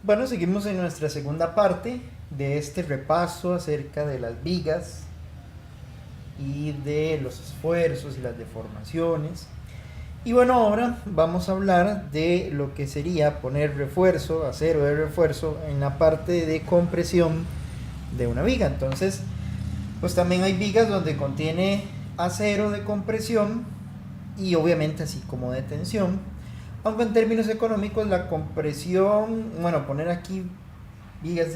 Bueno, seguimos en nuestra segunda parte de este repaso acerca de las vigas y de los esfuerzos y las deformaciones. Y bueno, ahora vamos a hablar de lo que sería poner refuerzo, acero de refuerzo en la parte de compresión de una viga. Entonces, pues también hay vigas donde contiene acero de compresión y obviamente así como de tensión. Aunque en términos económicos la compresión, bueno, poner aquí vigas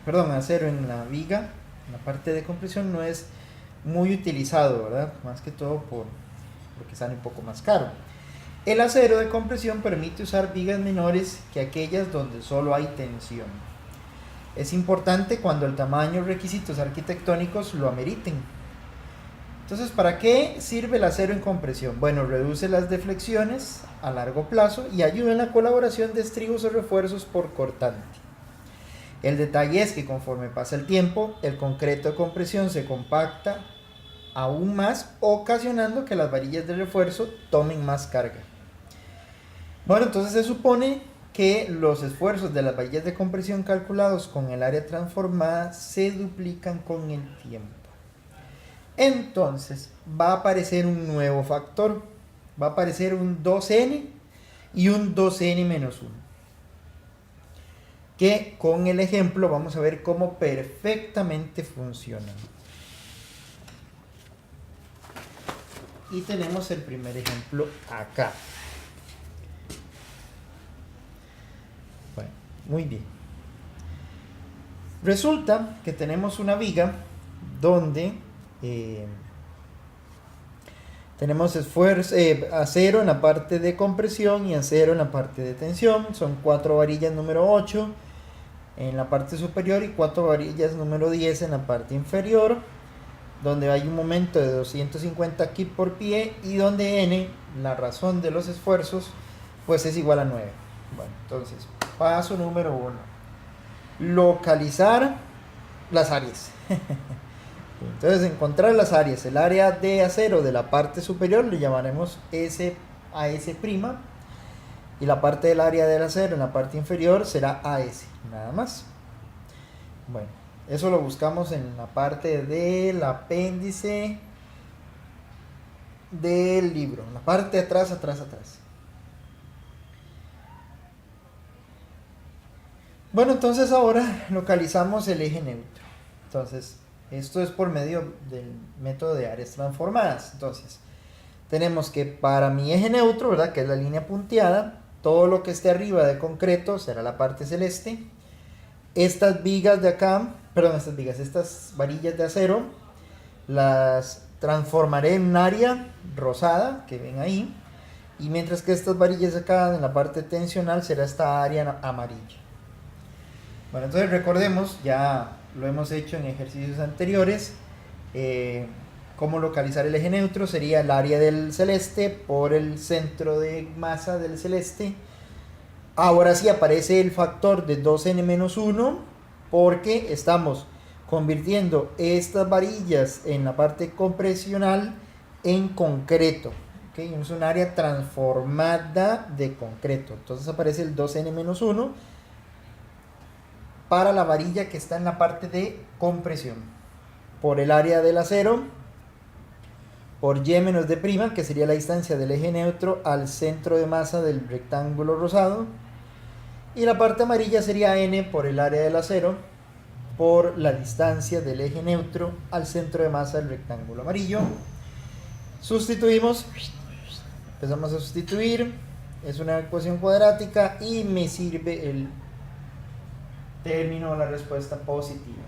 perdón, acero en la viga, en la parte de compresión no es muy utilizado, ¿verdad? Más que todo porque sale un poco más caro. El acero de compresión permite usar vigas menores que aquellas donde solo hay tensión. Es importante cuando el tamaño y requisitos arquitectónicos lo ameriten. Entonces, ¿para qué sirve el acero en compresión? Bueno, reduce las deflexiones a largo plazo y ayuda en la colaboración de estribos o refuerzos por cortante. El detalle es que conforme pasa el tiempo, el concreto de compresión se compacta aún más, ocasionando que las varillas de refuerzo tomen más carga. Bueno, entonces se supone que los esfuerzos de las varillas de compresión calculados con el área transformada se duplican con el tiempo. Entonces va a aparecer un nuevo factor, va a aparecer un 2n y un 2n menos 1, que con el ejemplo vamos a ver cómo perfectamente funcionan. Y tenemos el primer ejemplo acá. Bueno, muy bien. Resulta que tenemos una viga donde tenemos acero en la parte de compresión y acero en la parte de tensión. Son 4 varillas número 8 en la parte superior y 4 varillas número 10 en la parte inferior, donde hay un momento de 250 kg por pie y donde n, la razón de los esfuerzos, pues es igual a 9. Bueno, entonces, paso número 1. Localizar las áreas. Entonces, encontrar las áreas. El área de acero de la parte superior le llamaremos S a S', y la parte del área del acero en la parte inferior será AS, nada más. Bueno, eso lo buscamos en la parte del apéndice del libro, en la parte de atrás. Bueno, entonces ahora localizamos el eje neutro. Entonces, esto es por medio del método de áreas transformadas. Entonces, tenemos que para mi eje neutro, ¿verdad?, que es la línea punteada, todo lo que esté arriba de concreto será la parte celeste. Estas vigas de acá, estas varillas de acero, las transformaré en un área rosada, que ven ahí. Y mientras que estas varillas de acá, en la parte tensional, será esta área amarilla. Bueno, entonces recordemos, ya lo hemos hecho en ejercicios anteriores, cómo localizar el eje neutro. Sería el área del celeste por el centro de masa del celeste. Ahora sí aparece el factor de 2n menos 1 porque estamos convirtiendo estas varillas en la parte compresional en concreto. ¿Okay? Es un área transformada de concreto. Entonces aparece el 2n menos 1 para la varilla que está en la parte de compresión. Por el área del acero, por y menos d', que sería la distancia del eje neutro al centro de masa del rectángulo rosado. Y la parte amarilla sería n por el área del acero por la distancia del eje neutro al centro de masa del rectángulo amarillo. Sustituimos, empezamos a sustituir, es una ecuación cuadrática y me sirve el término de la respuesta positiva.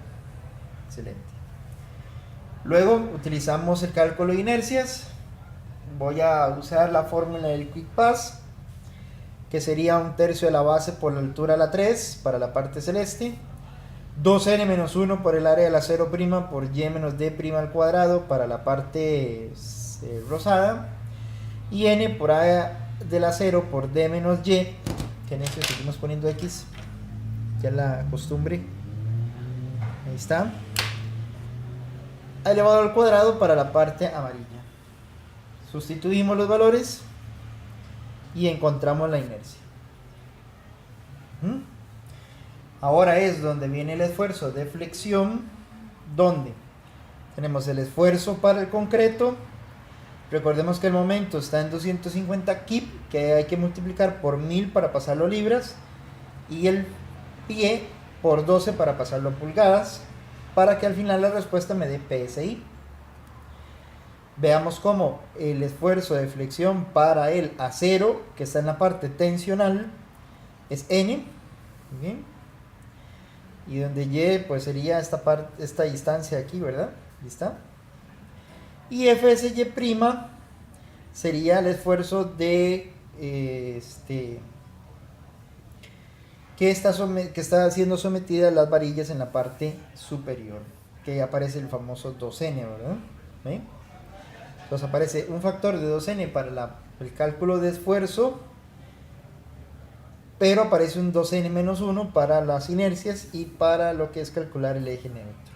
Excelente. Luego utilizamos el cálculo de inercias. Voy a usar la fórmula del Quick Pass, que sería 1/3 de la base por la altura de la 3 para la parte celeste, 2n menos 1 por el área del acero' por y menos d' al cuadrado para la parte rosada, y n por área del acero por d menos y, que en este seguimos poniendo x, ya la costumbre, ahí está, elevado al cuadrado para la parte amarilla. Sustituimos los valores y encontramos la inercia. Ahora es donde viene el esfuerzo de flexión, donde tenemos el esfuerzo para el concreto. Recordemos que el momento está en 250 kip, que hay que multiplicar por 1000 para pasarlo a libras, y el pie por 12 para pasarlo a pulgadas, para que al final la respuesta me dé PSI. Veamos cómo el esfuerzo de flexión para el acero, que está en la parte tensional, es N. ¿Bien? Y donde Y pues sería esta distancia aquí, ¿verdad? Ahí está. Y FSY' sería el esfuerzo de que está siendo sometida a las varillas en la parte superior, que aparece el famoso 2N, ¿verdad? ¿Sí? Entonces aparece un factor de 2N para el cálculo de esfuerzo, pero aparece un 2N menos 1 para las inercias y para lo que es calcular el eje neutro.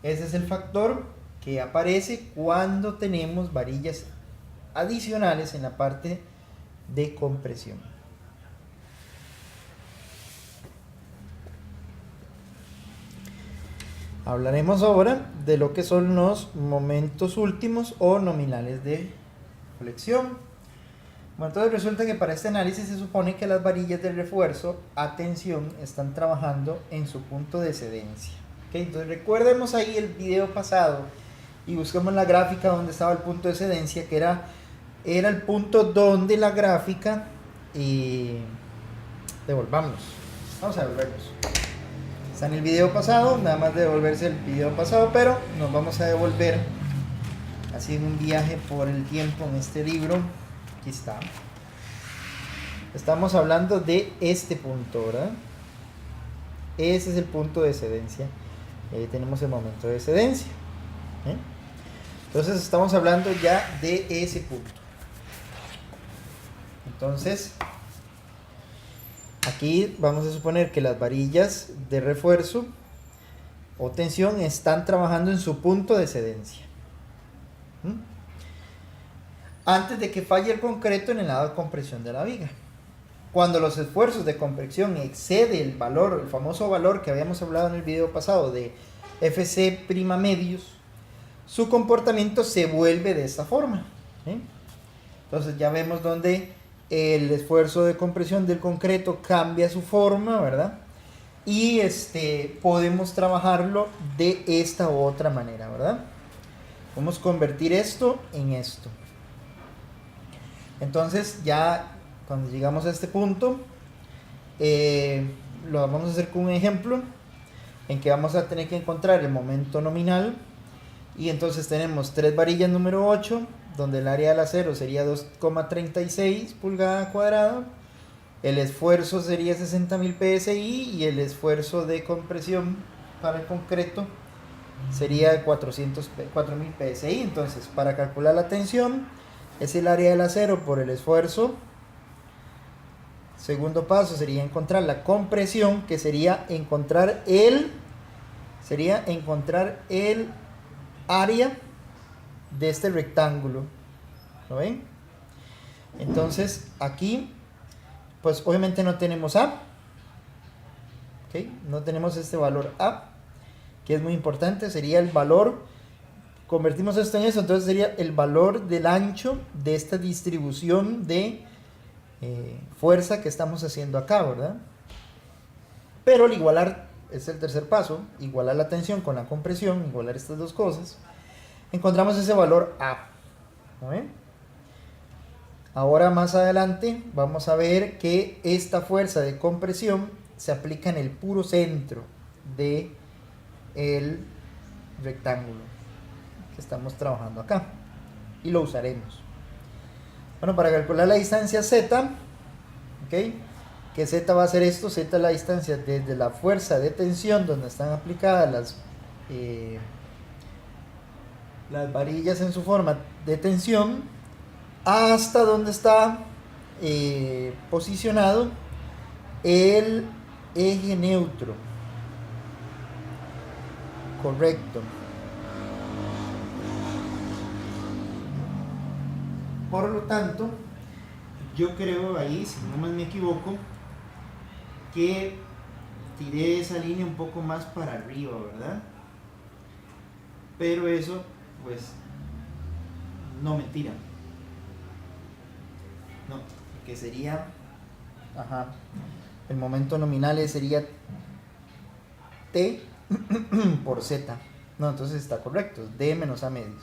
Ese es el factor que aparece cuando tenemos varillas adicionales en la parte de compresión. Hablaremos ahora de lo que son los momentos últimos o nominales de flexión. Bueno, entonces resulta que para este análisis se supone que las varillas de refuerzo a tensión están trabajando en su punto de excedencia. ¿Okay? Entonces recordemos ahí el video pasado y busquemos la gráfica donde estaba el punto de excedencia, que era el punto donde la gráfica, devolvámonos, vamos a devolvernos. Está en el video pasado, nada más devolverse el video pasado, pero nos vamos a devolver así en un viaje por el tiempo en este libro. Aquí está. Estamos hablando de este punto, ¿verdad? Ese es el punto de excedencia. Ahí tenemos el momento de excedencia. Entonces estamos hablando ya de ese punto. Entonces, aquí vamos a suponer que las varillas de refuerzo o tensión están trabajando en su punto de excedencia. Antes de que falle el concreto en el lado de compresión de la viga. Cuando los esfuerzos de compresión excede el valor, el famoso valor que habíamos hablado en el video pasado de FC' medios, su comportamiento se vuelve de esta forma. Entonces ya vemos donde el esfuerzo de compresión del concreto cambia su forma, ¿verdad? Y podemos trabajarlo de esta u otra manera, ¿verdad? Vamos a convertir esto en esto. Entonces ya cuando llegamos a este punto, lo vamos a hacer con un ejemplo en que vamos a tener que encontrar el momento nominal. Y entonces tenemos 3 varillas número 8, donde el área del acero sería 2,36 pulgada cuadrada, el esfuerzo sería 60.000 PSI y el esfuerzo de compresión para el concreto sería 4.000 PSI. Entonces, para calcular la tensión, es el área del acero por el esfuerzo. Segundo paso sería encontrar la compresión, que sería encontrar el área de este rectángulo. ¿Lo ven? Entonces aquí pues obviamente no tenemos A, ¿okay? No tenemos este valor A, que es muy importante. Sería el valor, convertimos esto en eso, entonces sería el valor del ancho de esta distribución de fuerza que estamos haciendo acá, ¿verdad? Pero al igualar, es el tercer paso, igualar la tensión con la compresión, igualar estas dos cosas, encontramos ese valor A. ¿No ven? Ahora más adelante vamos a ver que esta fuerza de compresión se aplica en el puro centro de el rectángulo que estamos trabajando acá y lo usaremos. Bueno, para calcular la distancia Z, ¿okay? Que Z va a ser esto, Z es la distancia desde la fuerza de tensión donde están aplicadas las varillas en su forma de tensión, hasta donde está posicionado el eje neutro. Correcto. Por lo tanto, yo creo ahí, si no me equivoco, que tiré esa línea un poco más para arriba, ¿verdad? Pero eso, pues, no, mentira. No, que sería, ajá, el momento nominal sería T por Z. No, entonces está correcto, D menos A medios.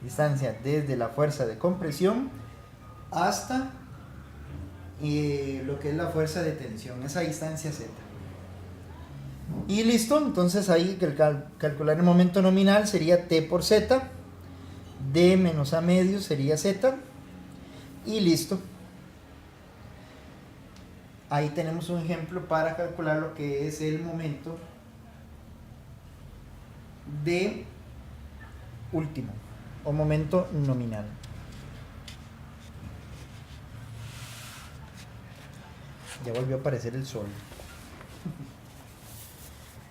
Distancia desde la fuerza de compresión hasta lo que es la fuerza de tensión, esa distancia Z. Y listo, entonces ahí calcular el momento nominal sería T por Z, D menos A medios sería Z, y listo. Ahí tenemos un ejemplo para calcular lo que es el momento de último o momento nominal. Ya volvió a aparecer el sol.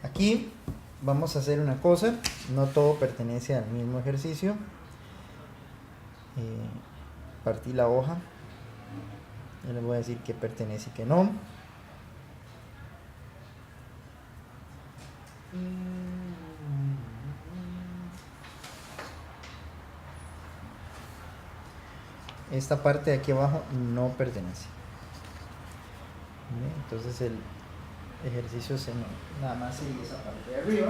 Aquí vamos a hacer una cosa, no todo pertenece al mismo ejercicio. Partí la hoja, yo les voy a decir que pertenece y que no. Esta parte de aquí abajo no pertenece. Entonces el ejercicio nada más sería esa parte de arriba.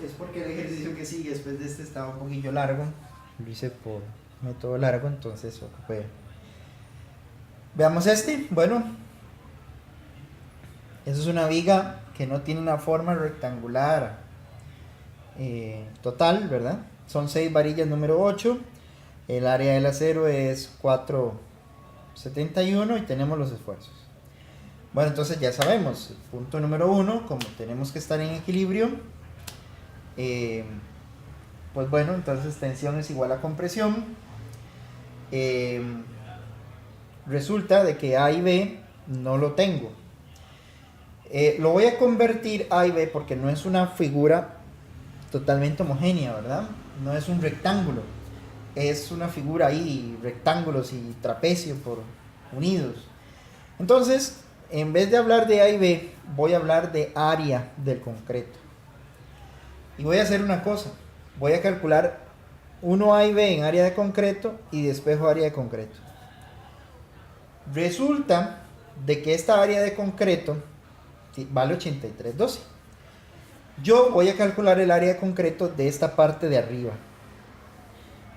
Es porque el ejercicio que sigue después de este estaba un poquillo largo. Lo hice por método largo, entonces ocupé. Veamos este. Bueno, eso es una viga que no tiene una forma rectangular total, ¿verdad? Son 6 varillas número 8. El área del acero es 4,71 y tenemos los esfuerzos. Bueno, entonces ya sabemos, punto número 1, como tenemos que estar en equilibrio, pues bueno, entonces tensión es igual a compresión. Resulta de que A y B no lo tengo. Lo voy a convertir A y B porque no es una figura totalmente homogénea, ¿verdad? No es un rectángulo, es una figura ahí, rectángulos y trapecios unidos. Entonces, en vez de hablar de A y B, voy a hablar de área del concreto. Y voy a hacer una cosa, voy a calcular 1A y B en área de concreto y despejo área de concreto. Resulta de que esta área de concreto vale 83,12. Yo voy a calcular el área de concreto de esta parte de arriba,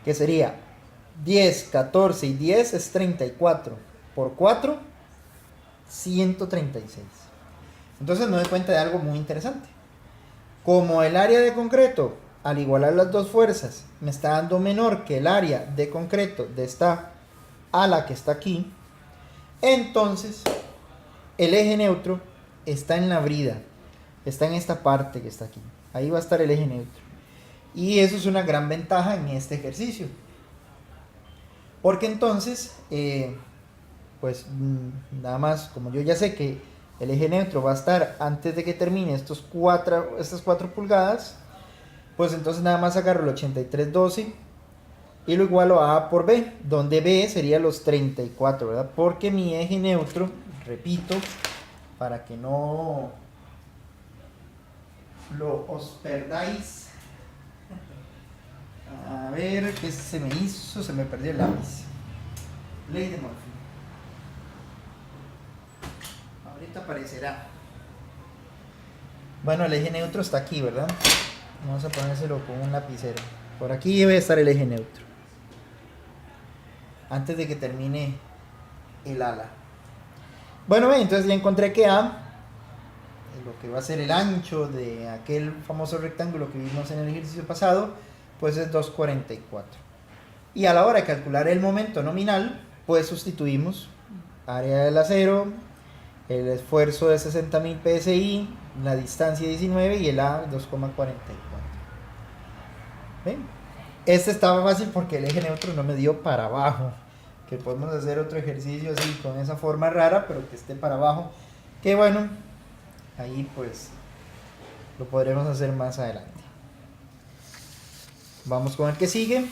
que sería 10, 14 y 10 es 34, por 4, 136. Entonces me doy cuenta de algo muy interesante. Como el área de concreto, al igualar las dos fuerzas, me está dando menor que el área de concreto de esta ala que está aquí, entonces el eje neutro está en la brida, está en esta parte que está aquí. Ahí va a estar el eje neutro. Y eso es una gran ventaja en este ejercicio. Porque entonces, pues nada más, como yo ya sé que el eje neutro va a estar antes de que termine estas 4 pulgadas, pues entonces nada más agarro el 83,12 y lo igualo a A por B, donde B sería los 34, ¿verdad? Porque mi eje neutro, repito, para que no os perdáis. A ver, ¿qué se me hizo? Se me perdió el lápiz. Ley de Murphy. Ahorita aparecerá. Bueno, el eje neutro está aquí, ¿verdad? Vamos a ponérselo con un lapicero. Por aquí debe estar el eje neutro. Antes de que termine el ala. Bueno, entonces ya encontré que A, lo que va a ser el ancho de aquel famoso rectángulo que vimos en el ejercicio pasado, pues es 2,44. Y a la hora de calcular el momento nominal, pues sustituimos área del acero, el esfuerzo de 60.000 psi, la distancia 19 y el A 2,44. ¿Ven? Este estaba fácil porque el eje neutro no me dio para abajo. Que podemos hacer otro ejercicio así con esa forma rara, pero que esté para abajo. Que bueno, ahí pues lo podremos hacer más adelante. Vamos con el que sigue.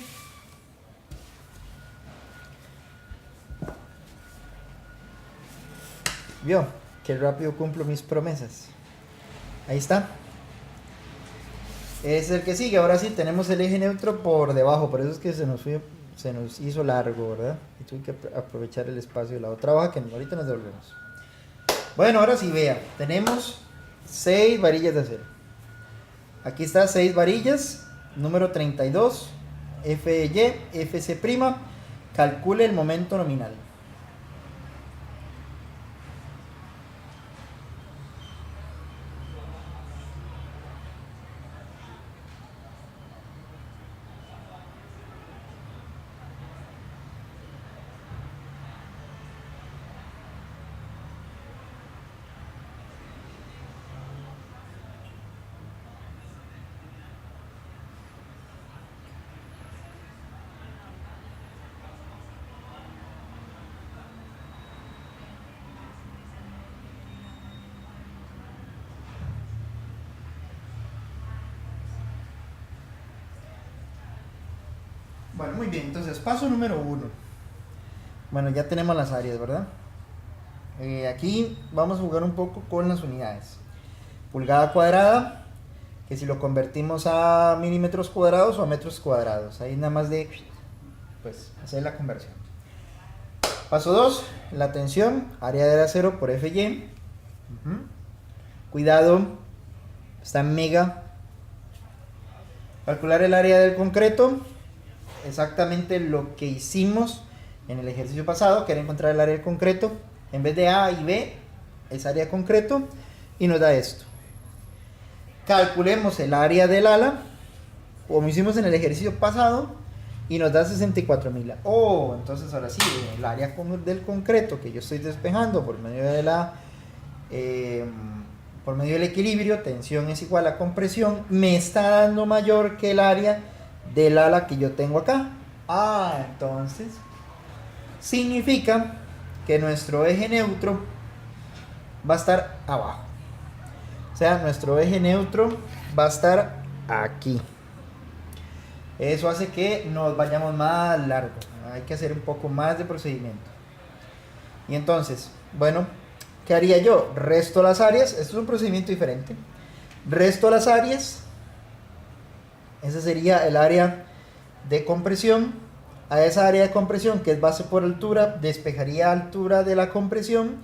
¿Vio? Qué rápido cumplo mis promesas. Ahí está. Es el que sigue. Ahora sí tenemos el eje neutro por debajo. Por eso es que se nos hizo largo, ¿verdad? Y tuve que aprovechar el espacio de la otra hoja que ahorita nos devolvemos. Bueno, ahora sí, vea. Tenemos 6 varillas de acero. Aquí está 6 varillas. Número 32. FY, FC'. Calcule el momento nominal. Bueno, muy bien, entonces paso número 1. Bueno, ya tenemos las áreas, ¿verdad? Aquí vamos a jugar un poco con las unidades. Pulgada cuadrada, que si lo convertimos a milímetros cuadrados o a metros cuadrados. Ahí nada más de pues hacer la conversión. Paso 2, la tensión, área del acero por FY. Cuidado, está en mega. Calcular el área del concreto. Exactamente lo que hicimos en el ejercicio pasado, que era encontrar el área del concreto. En vez de A y B, es área de concreto y nos da esto. Calculemos el área del ala, como hicimos en el ejercicio pasado, y nos da 64.000. Oh, entonces ahora sí, el área del concreto que yo estoy despejando por medio de por medio del equilibrio, tensión es igual a compresión, me está dando mayor que el área del ala que yo tengo acá. Entonces significa que nuestro eje neutro va a estar abajo. O sea, nuestro eje neutro va a estar aquí. Eso hace que nos vayamos más largo. Hay que hacer un poco más de procedimiento. Y entonces, bueno, ¿qué haría yo? Resto las áreas. Esto es un procedimiento diferente. Resto las áreas. Ese sería el área de compresión. A esa área de compresión, que es base por altura, despejaría altura de la compresión.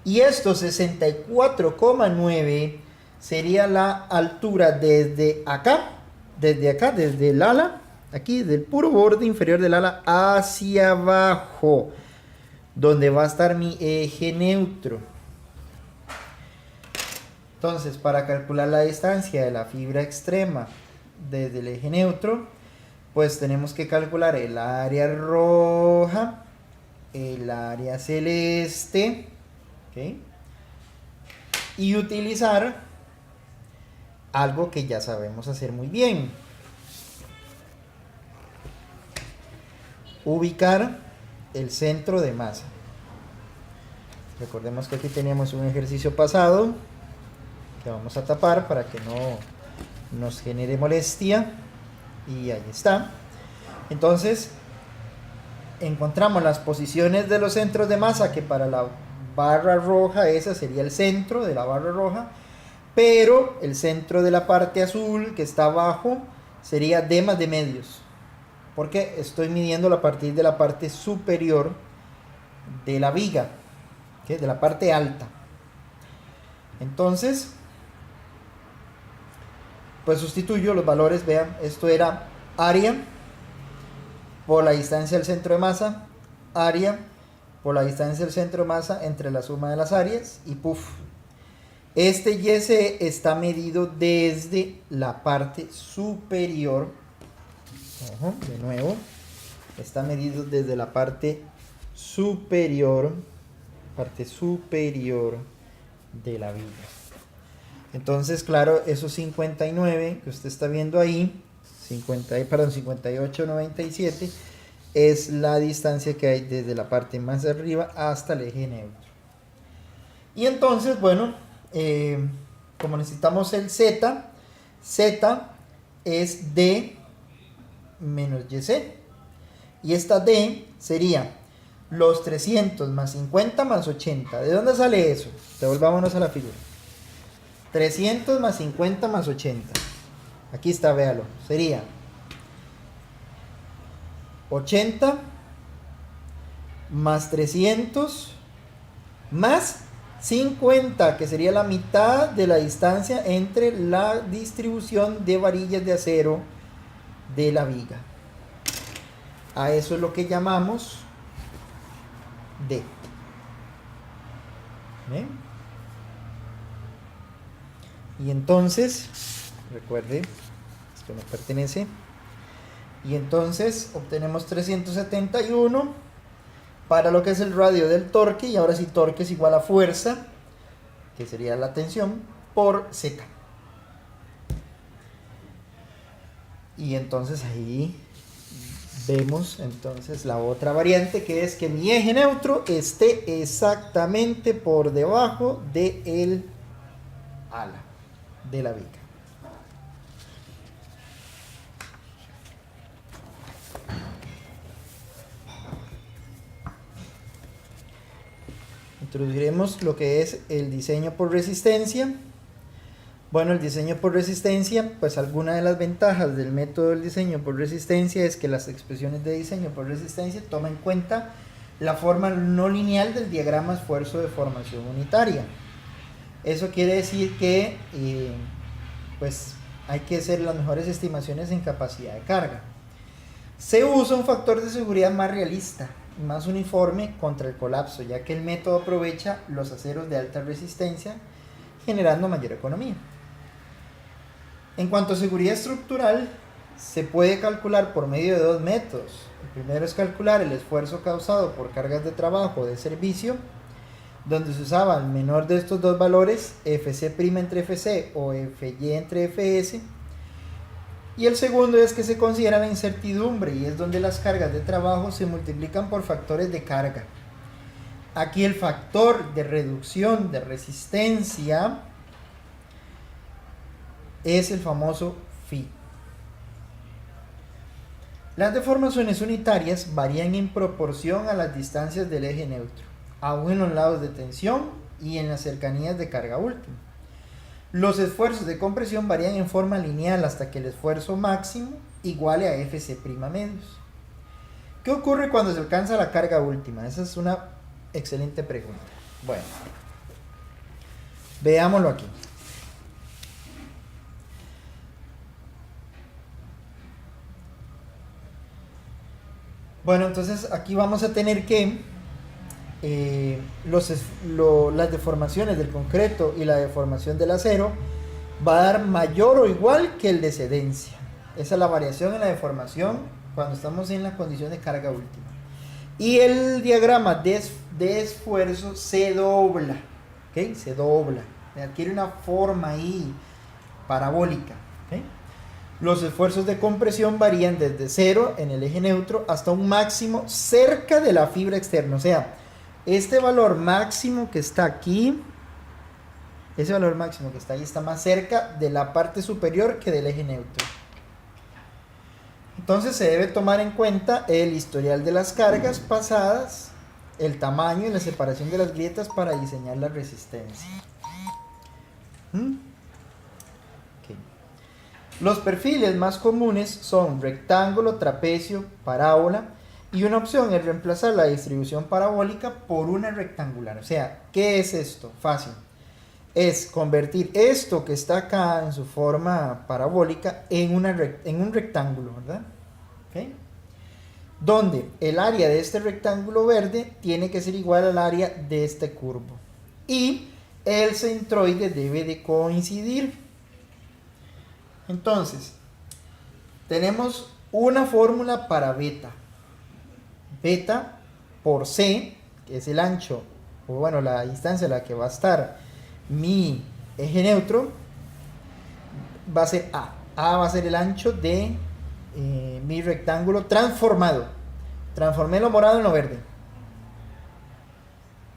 Y esto 64,9 sería la altura desde acá, desde el ala, aquí, del puro borde inferior del ala hacia abajo, donde va a estar mi eje neutro. Entonces, para calcular la distancia de la fibra extrema desde el eje neutro, pues tenemos que calcular el área roja, el área celeste, ¿okay? Y utilizar algo que ya sabemos hacer muy bien. Ubicar el centro de masa. Recordemos que aquí teníamos un ejercicio pasado que vamos a tapar para que no nos genere molestia. Y ahí está. Entonces, encontramos las posiciones de los centros de masa, que para la barra roja esa sería el centro de la barra roja, pero el centro de la parte azul que está abajo sería D más de medios, porque estoy midiendo a partir de la parte superior de la viga, ¿okay? De la parte alta. Entonces, pues sustituyo los valores. Vean, esto era área por la distancia del centro de masa, área por la distancia del centro de masa entre la suma de las áreas, y puff, este YC está medido desde la parte superior. Ojo, de nuevo, está medido desde la parte superior de la viga. Entonces, claro, esos 59 que usted está viendo ahí, 58,97, es la distancia que hay desde la parte más arriba hasta el eje neutro. Y entonces, bueno, como necesitamos el Z es D menos YC. Y esta D sería los 300 más 50 más 80. ¿De dónde sale eso? Devolvámonos a la figura. 300 más 50 más 80. Aquí está, véalo. Sería 80 más 300 más 50, que sería la mitad de la distancia entre la distribución de varillas de acero de la viga. A eso es lo que llamamos D. ¿Ven? Y entonces, recuerde, esto no pertenece. Y entonces obtenemos 371 para lo que es el radio del torque. Y ahora sí, torque es igual a fuerza, que sería la tensión, por seca. Y entonces ahí vemos entonces la otra variante, que es que mi eje neutro esté exactamente por debajo del ala de la viga. Introduciremos lo que es el diseño por resistencia. Bueno, el diseño por resistencia, pues alguna de las ventajas del método del diseño por resistencia es que las expresiones de diseño por resistencia toman en cuenta la forma no lineal del diagrama esfuerzo de formación unitaria. Eso quiere decir que pues hay que hacer las mejores estimaciones en capacidad de carga. Se usa un factor de seguridad más realista y más uniforme contra el colapso, ya que el método aprovecha los aceros de alta resistencia, generando mayor economía. En cuanto a seguridad estructural, se puede calcular por medio de dos métodos. El primero es calcular el esfuerzo causado por cargas de trabajo o de servicio, donde se usaba el menor de estos dos valores, Fc' entre Fc o Fy entre Fs. Y el segundo es que se considera la incertidumbre, y es donde las cargas de trabajo se multiplican por factores de carga. Aquí el factor de reducción de resistencia es el famoso Φ. Las deformaciones unitarias varían en proporción a las distancias del eje neutro, aún en los lados de tensión y en las cercanías de carga última. Los esfuerzos de compresión varían en forma lineal hasta que el esfuerzo máximo iguale a Fc' medios. ¿Qué ocurre cuando se alcanza la carga última? Esa es una excelente pregunta. Bueno, veámoslo aquí. Bueno, entonces aquí vamos a tener que las deformaciones del concreto y la deformación del acero va a dar mayor o igual que el de excedencia. Esa es la variación en la deformación cuando estamos en la condición de carga última. Y el diagrama de esfuerzo se dobla, ¿ok? Se dobla, adquiere una forma ahí parabólica, ¿ok? Los esfuerzos de compresión varían desde 0 en el eje neutro hasta un máximo cerca de la fibra externa. O sea, este valor máximo que está aquí, ese valor máximo que está ahí está más cerca de la parte superior que del eje neutro. Entonces se debe tomar en cuenta el historial de las cargas pasadas, el tamaño y la separación de las grietas para diseñar la resistencia. Los perfiles más comunes son rectángulo, trapecio, parábola, y una opción es reemplazar la distribución parabólica por una rectangular. O sea, ¿qué es esto? Fácil. Es convertir esto que está acá en su forma parabólica en un rectángulo, ¿verdad? ¿Okay? Donde el área de este rectángulo verde tiene que ser igual al área de este curvo. Y el centroide debe de coincidir. Entonces, tenemos una fórmula para beta. Beta por C, que es el ancho, o bueno, la distancia a la que va a estar mi eje neutro, va a ser A. A va a ser el ancho de mi rectángulo transformado. Transformé lo morado en lo verde.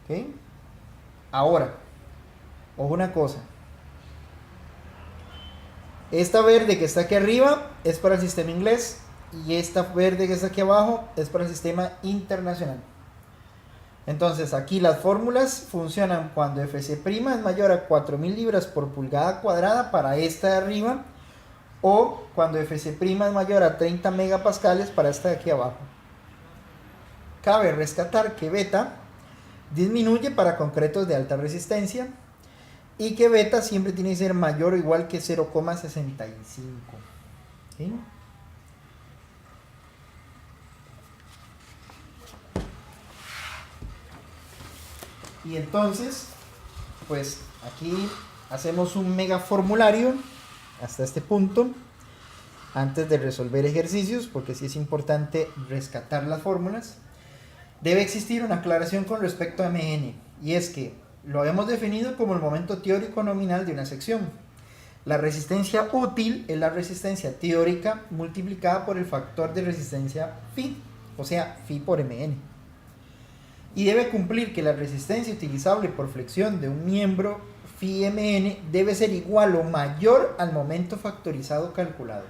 ¿Ok? Ahora, ojo una cosa. Esta verde que está aquí arriba es para el sistema inglés y esta verde que está aquí abajo es para el sistema internacional. Entonces aquí las fórmulas funcionan cuando Fc' es mayor a 4000 libras por pulgada cuadrada para esta de arriba, o cuando Fc' es mayor a 30 megapascales para esta de aquí abajo. Cabe rescatar que beta disminuye para concretos de alta resistencia y que beta siempre tiene que ser mayor o igual que 0,65. ¿Sí? Y entonces, pues aquí hacemos un mega formulario hasta este punto antes de resolver ejercicios, porque sí es importante rescatar las fórmulas. Debe existir una aclaración con respecto a MN, y es que lo hemos definido como el momento teórico nominal de una sección. La resistencia útil es la resistencia teórica multiplicada por el factor de resistencia phi, o sea, phi por MN. Y debe cumplir que la resistencia utilizable por flexión de un miembro phi mn debe ser igual o mayor al momento factorizado calculado.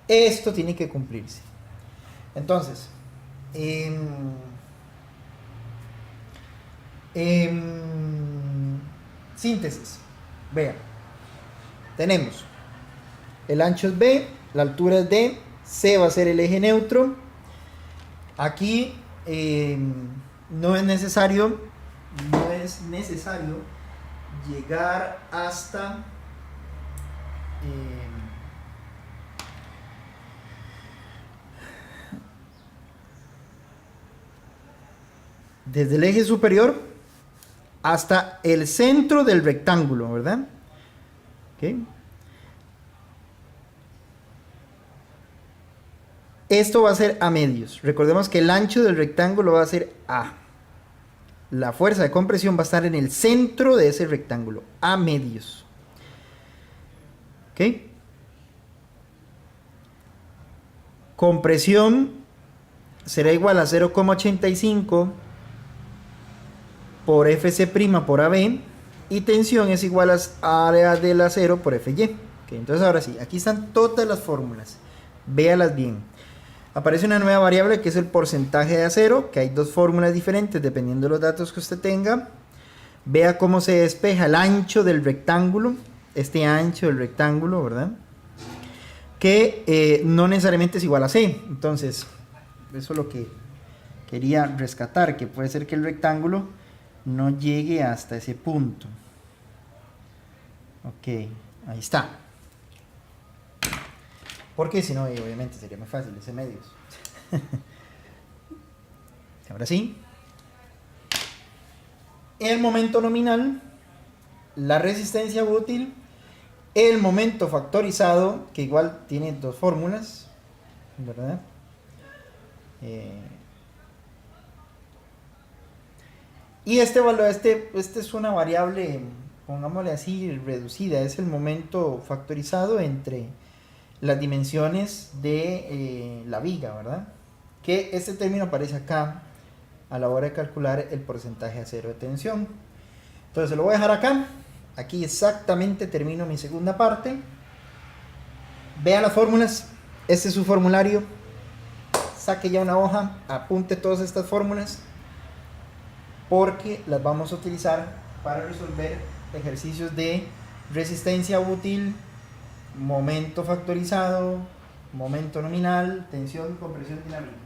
Esto tiene que cumplirse. Entonces, síntesis. Vean, tenemos el ancho es B, la altura es D, C va a ser el eje neutro. Aquí no es necesario llegar hasta desde el eje superior hasta el centro del rectángulo, ¿verdad? ¿Okay? Esto va a ser a medios. Recordemos que el ancho del rectángulo va a ser A. La fuerza de compresión va a estar en el centro de ese rectángulo, a medios. ¿Ok? Compresión será igual a 0,85 por Fc' por AB, y tensión es igual a área del acero por Fy. ¿Okay? Entonces ahora sí, aquí están todas las fórmulas. Véalas bien. Aparece una nueva variable que es el porcentaje de acero, que hay dos fórmulas diferentes dependiendo de los datos que usted tenga. Vea cómo se despeja el ancho del rectángulo, este ancho del rectángulo, ¿verdad? Que no necesariamente es igual a C. Entonces, eso es lo que quería rescatar, que puede ser que el rectángulo no llegue hasta ese punto. Ok, ahí está. Porque si no, obviamente sería muy fácil ese medios. Ahora sí. El momento nominal, la resistencia útil, el momento factorizado, que igual tiene dos fórmulas, ¿verdad? Y este es una variable, pongámosle así, reducida, es el momento factorizado entre las dimensiones de la viga, ¿verdad? Que este término aparece acá a la hora de calcular el porcentaje de acero de tensión. Entonces lo voy a dejar acá. Aquí exactamente termino mi segunda parte. Vea las fórmulas. Este es su formulario. Saque ya una hoja, apunte todas estas fórmulas, porque las vamos a utilizar para resolver ejercicios de resistencia útil, momento factorizado, momento nominal, tensión, compresión dinámica.